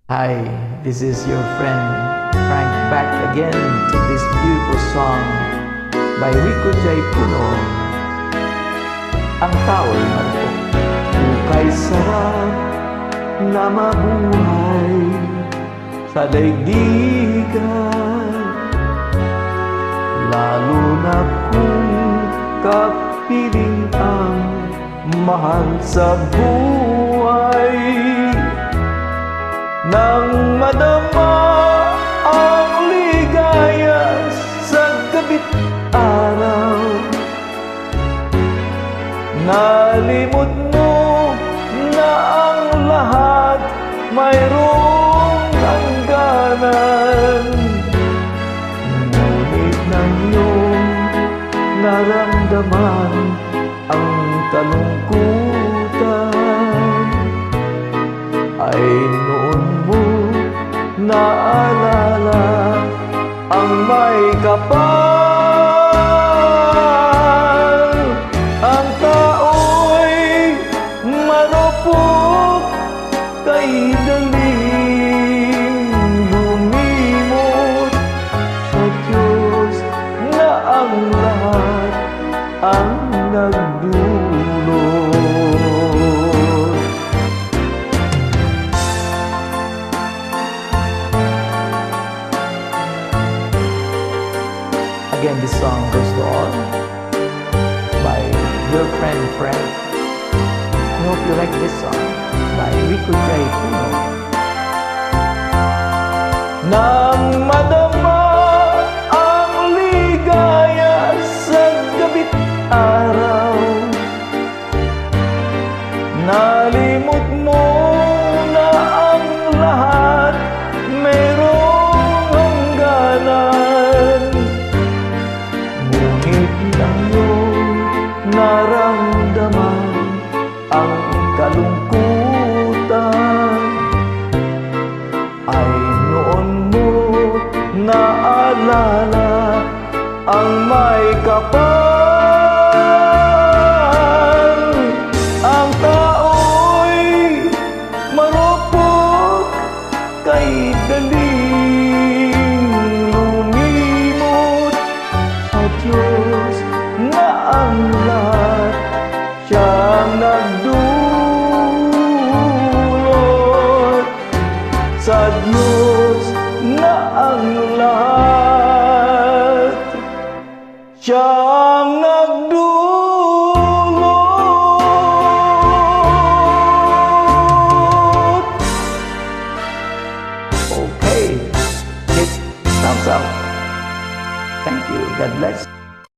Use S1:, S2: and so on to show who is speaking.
S1: Hi, this is your friend Frank back again to this beautiful song by Rico J. Puno, Ang Tao'y Marupok. Hukay sarap na mabuhay sa daigdigan, lalo na kung kapiling ang mahal sa buhay. Nang madama ang ligaya sa gabit araw, nalimot mo na ang lahat mayroong hangganan. Ngunit nang iyong naramdaman ang kalungkutan, ay noon mo naalala ang may kapal. Ang tao'y marupok, kay daling lumimot sa Diyos na ang lahat ang nagdulot. Again, this song goes to all by your friend Frank. I hope you like this song by Rico J. Puno. Nang madama ang ligaya sa gabit araw, nalimot mo na ang lahat mayroong hangganan. Ngunit lang iyong naramdaman ang kalungkutan, ay noon mo naalala ang may kapal. Ang tao'y marupok, kay daling lumimot sa Diyos na ang lahat siyang nagdulot. Sa Diyos na ang lahat siyang nagdulot. Okay, hit thumbs up. Thank you. God bless.